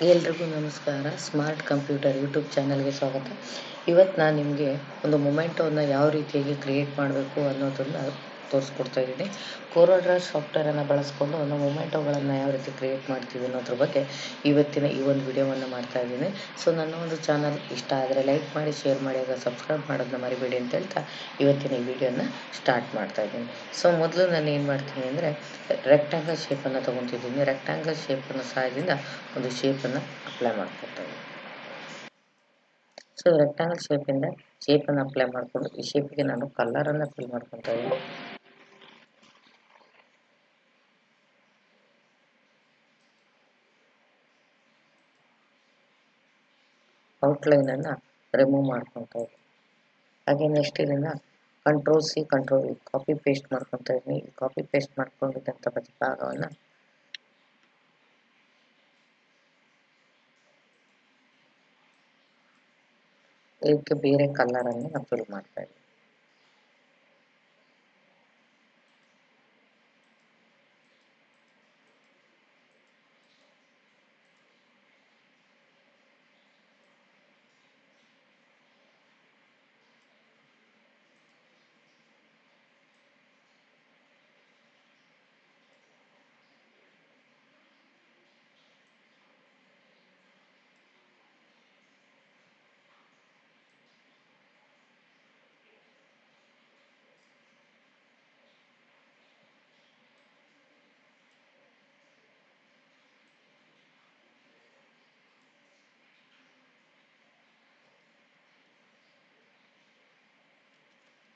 ಎಲ್ರಿಗೂ ನಮಸ್ಕಾರ. Smart computer YouTube ಚಾನಲ್ಗೆ ಸ್ವಾಗತ. ಇವತ್ತು ನಾನು ನಿಮಗೆ ಒಂದು ಮೊಮೆಂಟೋನ ಯಾವ ರೀತಿಯಾಗಿ ಕ್ರಿಯೇಟ್ ಮಾಡಬೇಕು ಅನ್ನೋದನ್ನು ತೋರಿಸ್ಕೊಡ್ತಾ ಇದ್ದೀನಿ. ಕೋರೋಡ್ರಾ ಸಾಫ್ಟ್ವೇರನ್ನು ಬಳಸ್ಕೊಂಡು ಒಂದು ಮೊಮೆಂಟೋಗಳನ್ನು ಯಾವ ರೀತಿ ಕ್ರಿಯೇಟ್ ಮಾಡ್ತೀವಿ ಅನ್ನೋದ್ರ ಬಗ್ಗೆ ಇವತ್ತಿನ ಈ ಒಂದು ವಿಡಿಯೋವನ್ನು ಮಾಡ್ತಾ ಇದ್ದೀನಿ. ಸೊ ನನ್ನ ಒಂದು ಚಾನಲ್ ಇಷ್ಟ ಆದರೆ ಲೈಕ್ ಮಾಡಿ, ಶೇರ್ ಮಾಡಿ, ಆಗ ಸಬ್ಸ್ಕ್ರೈಬ್ ಮಾಡೋದನ್ನ ಮರಿಬೇಡಿ ಅಂತ ಹೇಳ್ತಾ ಇವತ್ತಿನ ಈ ವಿಡಿಯೋನ ಸ್ಟಾರ್ಟ್ ಮಾಡ್ತಾ ಇದ್ದೀನಿ. ಸೊ ಮೊದಲು ನಾನು ಏನು ಮಾಡ್ತೀನಿ ಅಂದರೆ ರೆಕ್ಟ್ಯಾಂಗಲ್ ಶೇಪನ್ನು ತೊಗೊತಿದ್ದೀನಿ. ರೆಕ್ಟ್ಯಾಂಗಲ್ ಶೇಪನ್ನು ಸಹಾಯದಿಂದ ಒಂದು ಶೇಪನ್ನು ಅಪ್ಲೈ ಮಾಡ್ಕೊತಾ ಇದ್ದೀನಿ. ಸೊ ರೆಕ್ಟ್ಯಾಂಗಲ್ ಶೇಪನ್ನು ಅಪ್ಲೈ ಮಾಡಿಕೊಂಡು ಈ ಶೇಪಿಗೆ ನಾನು ಕಲರನ್ನು ಫಿಲ್ ಮಾಡ್ಕೊತಾ ಇದ್ದೀನಿ. ಔಟ್ಲೈನನ್ನು ರಿಮೂವ್ ಮಾಡ್ಕೊತಾ ಇದ್ದೀನಿ. ಹಾಗೆ ನೆಕ್ಸ್ಟ್ ಇದನ್ನು ಕಂಟ್ರೋಲ್-C ಕಂಟ್ರೋಲ್-V ಕಾಪಿ ಪೇಸ್ಟ್ ಮಾಡ್ಕೊತಾ ಇದ್ದೀನಿ. ಈ ಕಾಪಿ ಪೇಸ್ಟ್ ಮಾಡ್ಕೊಂಡಿದ್ದಂಥ ಭಾಗವನ್ನು ಇದಕ್ಕೆ ಬೇರೆ ಕಲರನ್ನು ನಾನು ಫಿಲ್ ಮಾಡ್ತಾ ಇದ್ದೀನಿ.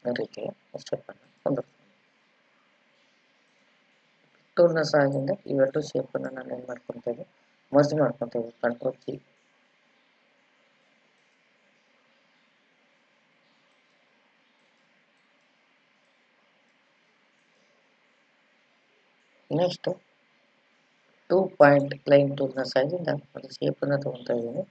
ಈ ರೀತಿಯ ಶೇಪನ್ನು ಹೊಂದಿರ್ತೀನಿ. ಟೂಲ್ನ ಸಹಾಯದಿಂದ ಇವೆರಡು ಶೇಪನ್ನು ನಾನು ಏನು ಮಾಡ್ಕೊತಾ ಇದ್ದೀನಿ, ಮರ್ಜ್ ಮಾಡ್ಕೊತಾ ಇದ್ದೀನಿ. ಕಂಟ್ರೋಲ್-C. ನೆಕ್ಸ್ಟ್ 2 ಪಾಯಿಂಟ್ ಲೈನ್ ಟೂಲ್ನ ಸಹಾಯದಿಂದ ಒಂದು ಶೇಪನ್ನು ತಗೊತಾ ಇದ್ದೀನಿ.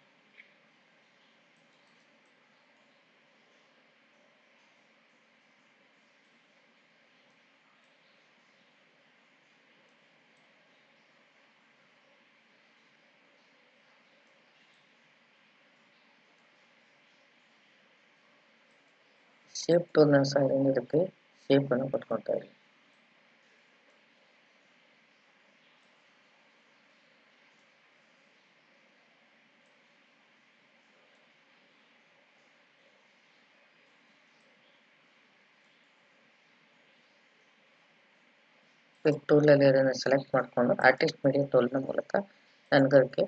ಶೇಪ್ ಟೂಲ್ನ ಸಹಾಯದಿಂದ ಇದಕ್ಕೆ ಶೇಪನ್ನು ಕೊಟ್ಕೊತಾ ಇದ್ದೀನಿ. ಪಿಕ್ ಟೂಲಲ್ಲಿ ಅದನ್ನು ಸೆಲೆಕ್ಟ್ ಮಾಡಿಕೊಂಡು ಆರ್ಟಿಸ್ಟ್ ಮೀಡಿಯಾ ಟೂಲ್ನ ಮೂಲಕ ನಾನು ಅದಕ್ಕೆ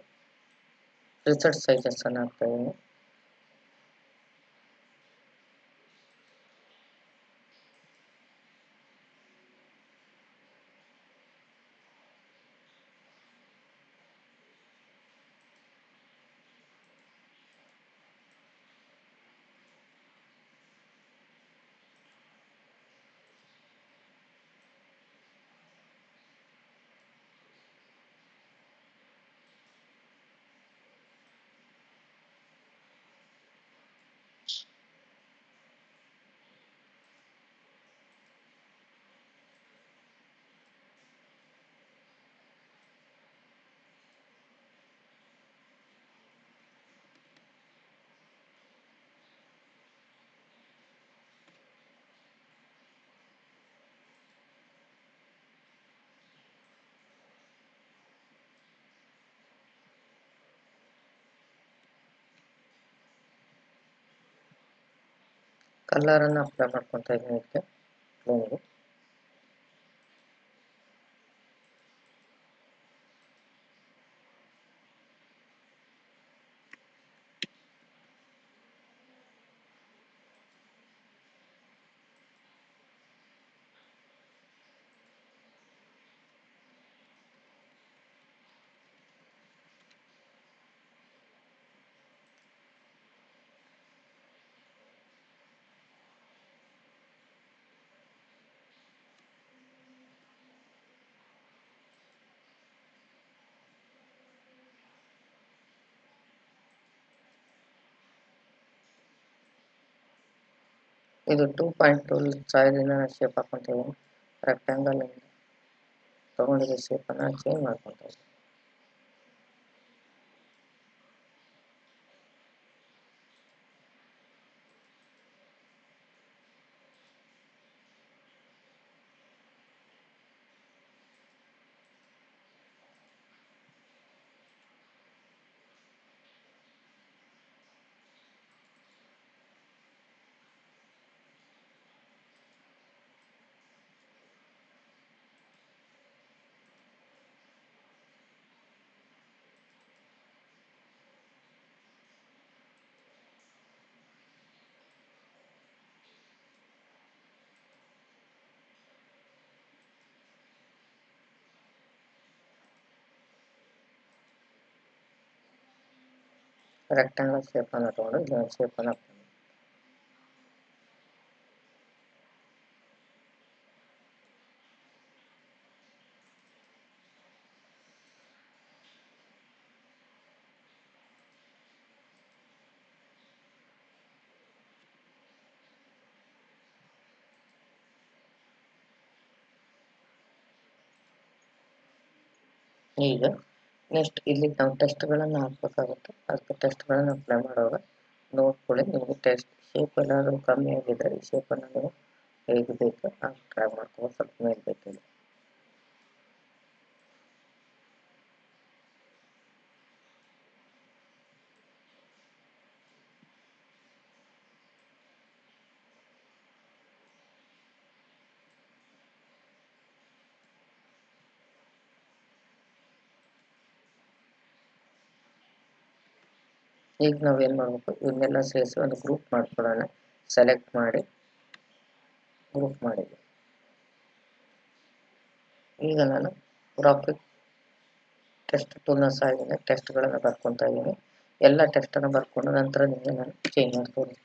ರಿಸಲ್ಟ್ ಸೈಜಸ್ಸನ್ನು ಹಾಕ್ತಾ ಇದ್ದೀನಿ. ಕಲರನ್ನು ಅಪ್ಲೈ ಮಾಡ್ಕೊತಾ ಇದ್ದೀನಿ ಇದಕ್ಕೆ ಪ್ಲೇನ್ಗೆ. ಇದು 2 ಪಾಯಿಂಟ್ ಟೂಲ್ ಸಹಾಯದಿಂದ ನಾನು ಶೇಪ್ ಹಾಕ್ಕೊತಾ ಇದ್ದೀನಿ. ರೆಕ್ಟ್ಯಾಂಗಲ್ ತೊಗೊಂಡಿದ್ದ ಶೇಪನ್ನು ಚೇಂಜ್ ಮಾಡ್ಕೊತಾ ಇದ್ದೀನಿ. ರೆಕ್ಟಾಂಗಲ್ ಶೇಪನ್ನು ತೊಗೊಂಡು ಇಲ್ಲೊಂದು ಶೇಪನ್ನು ಈಗ ನೆಕ್ಸ್ಟ್ ಇಲ್ಲಿ ನಾವು ಟೆಸ್ಟ್ಗಳನ್ನು ಹಾಕಬೇಕಾಗುತ್ತೆ. ಅದಕ್ಕೆ ಟೆಸ್ಟ್ಗಳನ್ನು ಅಪ್ಲೈ ಮಾಡುವಾಗ ನೋಡ್ಕೊಳ್ಳಿ. ನಿಮಗೆ ಟೆಸ್ಟ್ ಶೇಪ್ ಏನಾದರೂ ಕಮ್ಮಿ ಆಗಿದ್ದರೆ ಈ ಶೇಪನ್ನು ನೀವು ಹೇಗೆ ಬೇಕು ಹಾಗೆ ಟ್ರೈ ಮಾಡ್ಕೊಂಡು ಸ್ವಲ್ಪ ಮೇಲೆ ಬೇಕಿದೆ. ಈಗ ನಾವೇನು ಮಾಡಬೇಕು, ಇವನ್ನೆಲ್ಲ ಸೇರಿಸಿ ಒಂದು ಗ್ರೂಪ್ ಮಾಡ್ಕೊಳ್ಳೋಣ. ಸೆಲೆಕ್ಟ್ ಮಾಡಿ ಗ್ರೂಪ್ ಮಾಡಿದೆ. ಈಗ ನಾನು ಗ್ರಾಫಿಕ್ ಟೆಸ್ಟ್ ಟೂಲ್ನ ಸಹಾಯದಿಂದ ಟೆಸ್ಟ್ಗಳನ್ನು ಬರ್ಕೊತಾ ಇದ್ದೀನಿ. ಎಲ್ಲ ಟೆಸ್ಟನ್ನು ಬರ್ಕೊಂಡು ನಂತರ ನಿಮಗೆ ನಾನು ಚೇಂಜ್ ಮಾಡ್ತೀನಿ.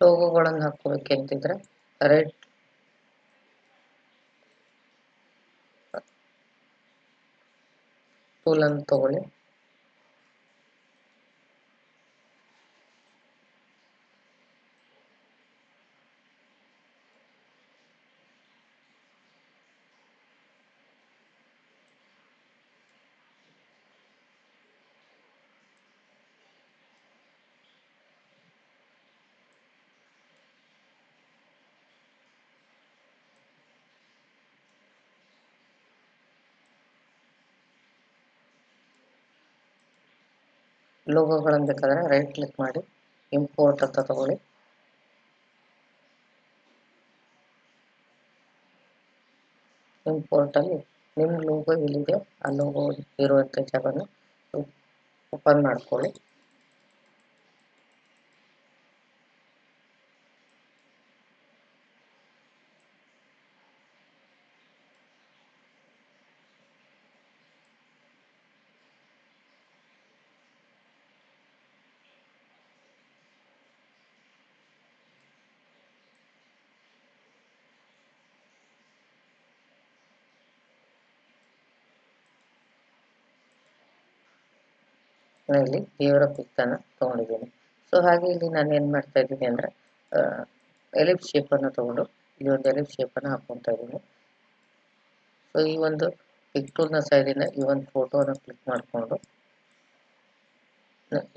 ಲೋಗೋಗಳನ್ನು ಹಾಕೋಬೇಕಂತಿದ್ರೆ ರೆಡ್ ಟೂಲನ್ನು ತಗೊಳ್ಳಿ. ಲೋಗೋಗಳನ್ನು ಬೇಕಾದರೆ ರೈಟ್ ಕ್ಲಿಕ್ ಮಾಡಿ ಇಂಪೋರ್ಟ್ ಅಂತ ತಗೊಳ್ಳಿ. ಇಂಪೋರ್ಟಲ್ಲಿ ನಿಮ್ಮ ಲೋಗೋ ಎಲ್ಲಿದೆ ಆ ಲೋಗೋ ಇರುವಂಥ ಜಾಗನ ಓಪನ್ ಮಾಡ್ಕೊಳ್ಳಿ. ನಾನು ಇಲ್ಲಿ ದೇವರ ಪಿಕ್ಕನ್ನು ತೊಗೊಂಡಿದ್ದೀನಿ. ಸೊ ಹಾಗೆ ಇಲ್ಲಿ ನಾನು ಏನು ಮಾಡ್ತಾ ಇದ್ದೀನಿ ಅಂದರೆ ಎಲಿಪ್ಸ್ ಶೇಪನ್ನು ತೊಗೊಂಡು ಈ ಒಂದು ಎಲಿಪ್ಸ್ ಶೇಪನ್ನು ಹಾಕ್ಕೊತಾ ಇದ್ದೀನಿ. ಸೊ ಈ ಒಂದು ಪಿಕ್ ಟೂಲ್ನ ಸೈಡಿಂದ ಈ ಒಂದು ಫೋಟೋನ ಕ್ಲಿಕ್ ಮಾಡಿಕೊಂಡು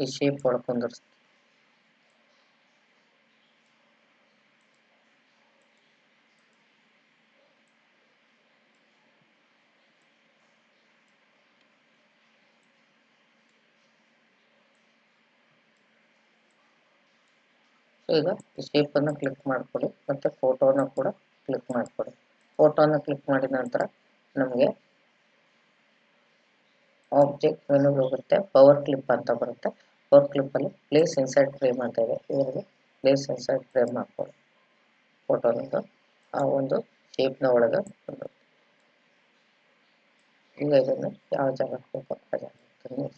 ಈ ಶೇಪ್ ಹೊಡ್ಕೊಂಡಿರ್ತೀನಿ. ಸೊ ಈಗ ಈ ಶೇಪನ್ನು ಕ್ಲಿಕ್ ಮಾಡಿಕೊಡಿ ಮತ್ತು ಫೋಟೋನ ಕೂಡ ಕ್ಲಿಕ್ ಮಾಡಿಕೊಡಿ. ಫೋಟೋನ ಕ್ಲಿಕ್ ಮಾಡಿದ ನಂತರ ನಮಗೆ ಆಬ್ಜೆಕ್ಟ್ ಮೆನುಗೆ ಹೋಗುತ್ತೆ, ಪವರ್ ಕ್ಲಿಪ್ ಅಂತ ಬರುತ್ತೆ. ಪವರ್ ಕ್ಲಿಪ್ಪಲ್ಲಿ ಪ್ಲೇಸ್ ಇನ್ಸೈಡ್ ಫ್ರೇಮ್ ಅಂತ ಇದೆ, ಇದರಲ್ಲಿ ಪ್ಲೇಸ್ ಇನ್ಸೈಡ್ ಫ್ರೇಮ್ ಮಾಡ್ಕೊಳ್ಳಿ. ಫೋಟೋನಿಂದ ಆ ಒಂದು ಶೇಪ್ನ ಒಳಗೆ ಈಗ ಇದನ್ನು ಯಾವ ಜಾಗಕ್ಕೆ ಬೇಕೋ ಆ ಜಾಗಕ್ಕೆ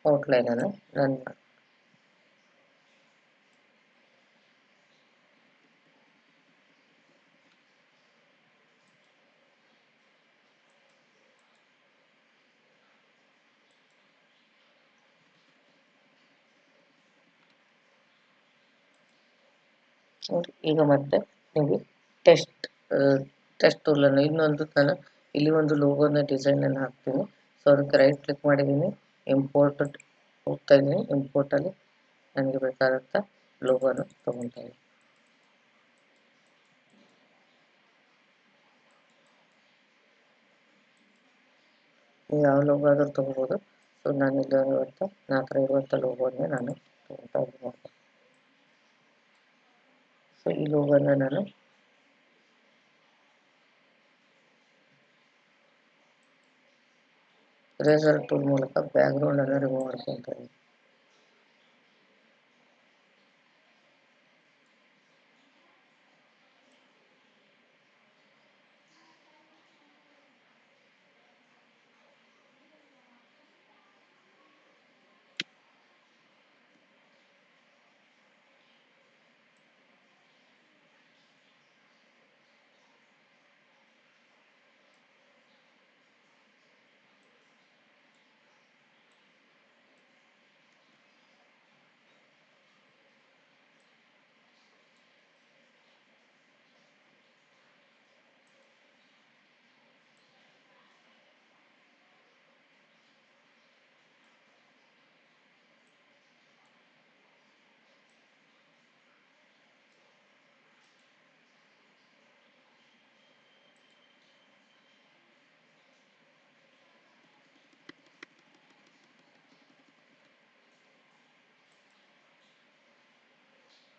ಔಟ್ಲೈನನ್ನು ರನ್ ಮಾಡಿ. ಈಗ ಮತ್ತೆ ನಿಮಗೆ ಟೆಸ್ಟ್ ಟೂಲನ್ನು ಇನ್ನೊಂದು ನಾನು ಇಲ್ಲಿ ಒಂದು ಲೋಗೋನ ಡಿಸೈನನ್ನು ಹಾಕ್ತೀನಿ. ಸೊ ಅದಕ್ಕೆ ರೈಟ್ ಕ್ಲಿಕ್ ಮಾಡಿದ್ದೀನಿ, ಇಂಪೋರ್ಟ್ ಹೋಗ್ತಾ ಇದ್ದೀನಿ. ಇಂಪೋರ್ಟಲ್ಲಿ ನನಗೆ ಬೇಕಾದಂಥ ಲೋಗೋನ ತೊಗೊತಾ ಇದ್ದೀನಿ. ನೀವು ಯಾವ ಲೋಗೋ ಆದರೂ ತೊಗೋಬೋದು. ಸೊ ನಾನು ಇಲ್ಲಿ ನನ್ನ ಹತ್ರ ಇರುವಂಥ ಲೋಗೋನೇ ನಾನು ತೊಗೊತಾ ಇದ್ದೀನಿ. ಸೊ ಈ ಲೋಗೋನ ನಾನು ರೇಸರ್ ಟೂಲ್ ಮೂಲಕ ಬ್ಯಾಕ್ಗ್ರೌಂಡನ್ನು ರಿಮೂವ್ ಮಾಡ್ಕೊತಾ ಇದ್ದೀನಿ.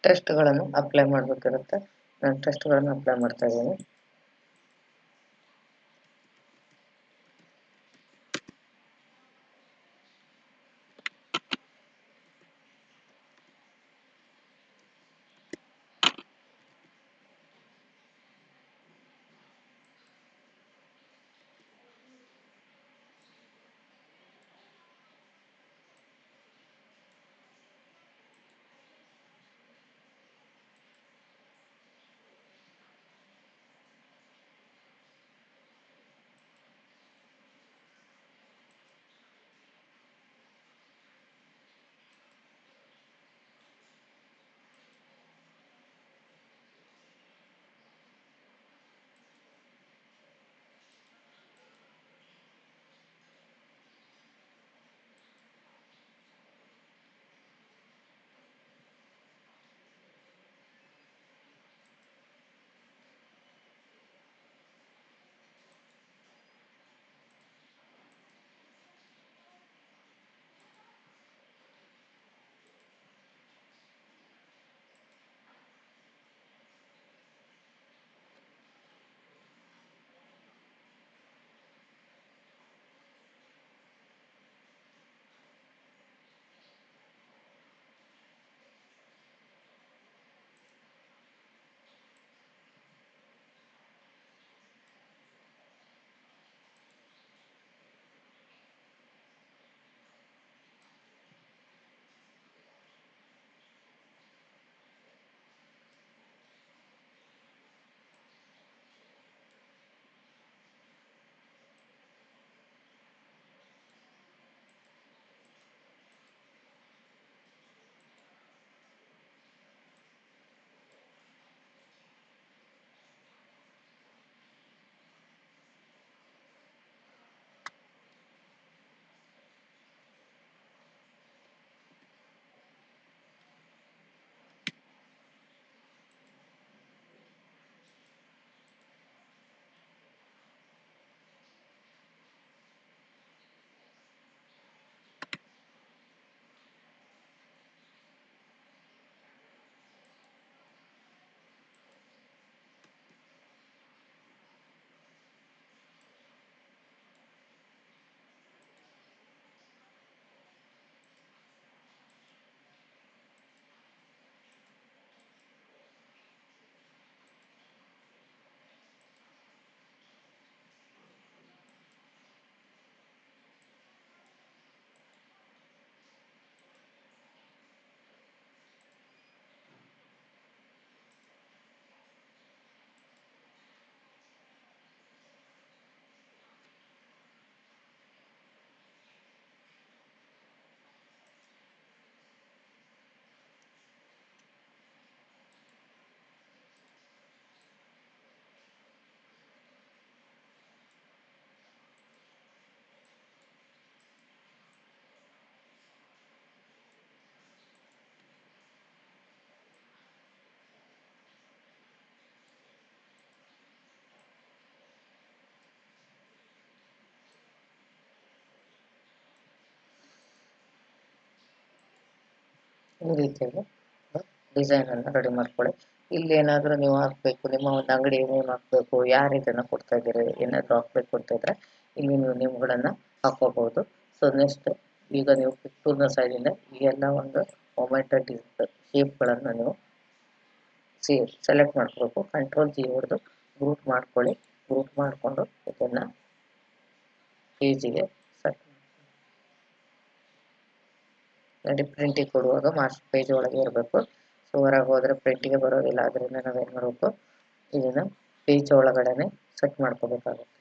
ಟೆಸ್ಟ್ಗಳನ್ನು ಅಪ್ಲೈ ಮಾಡಬೇಕಿರುತ್ತೆ. ನಾನು ಟೆಸ್ಟ್ಗಳನ್ನು ಅಪ್ಲೈ ಮಾಡ್ತಾ ಇದ್ದೀನಿ. ಈ ರೀತಿಯಾಗಿ ಡಿಸೈನನ್ನು ರೆಡಿ ಮಾಡ್ಕೊಳ್ಳಿ. ಇಲ್ಲಿ ಏನಾದರೂ ನೀವು ಹಾಕಬೇಕು, ನಿಮ್ಮ ಒಂದು ಅಂಗಡಿ ನೇಮ್ ಹಾಕಬೇಕು, ಯಾರು ಇದನ್ನು ಕೊಡ್ತಾ ಇದ್ದೀರಿ ಏನಾದರೂ ಹಾಕ್ಬೇಕು ಅಂತ ಇದ್ದರೆ ಇಲ್ಲಿ ನೀವು ನೇಮ್ಗಳನ್ನು ಹಾಕೋಬಹುದು. ಸೊ ನೆಕ್ಸ್ಟ್ ಈಗ ನೀವು ಪಿಕ್ಟೂರ್ನ ಸೈಡಿಂದ ಈ ಎಲ್ಲ ಒಂದು ಮೊಮೆಂಟೆಡ್ ಶೇಪ್ಗಳನ್ನು ನೀವು ಸೆಲೆಕ್ಟ್ ಮಾಡ್ಕೋಬೇಕು. ಕಂಟ್ರೋಲ್ ಜಿ ಹೊಡೆದು ಗ್ರೂಪ್ ಮಾಡ್ಕೊಳ್ಳಿ. ಗ್ರೂಪ್ ಮಾಡಿಕೊಂಡು ಇದನ್ನು ಪೇಜಿಗೆ ಸೆಟ್ ಮಾಡಿ ಪ್ರಿಂಟಿಗೆ ಕೊಡುವಾಗ ಮಾಸ್ಟರ್ ಪೇಜ್ ಒಳಗೆ ಇರಬೇಕು. ಸೊ ಹೊರಗೆ ಹೋದರೆ ಪ್ರಿಂಟಿಗೆ ಬರೋದಿಲ್ಲ. ಅದರಿಂದ ನಾವೇನು ಮಾಡಬೇಕು, ಇದನ್ನು ಪೇಜ್ ಒಳಗಡೆ ಸೆಟ್ ಮಾಡ್ಕೋಬೇಕಾಗುತ್ತೆ.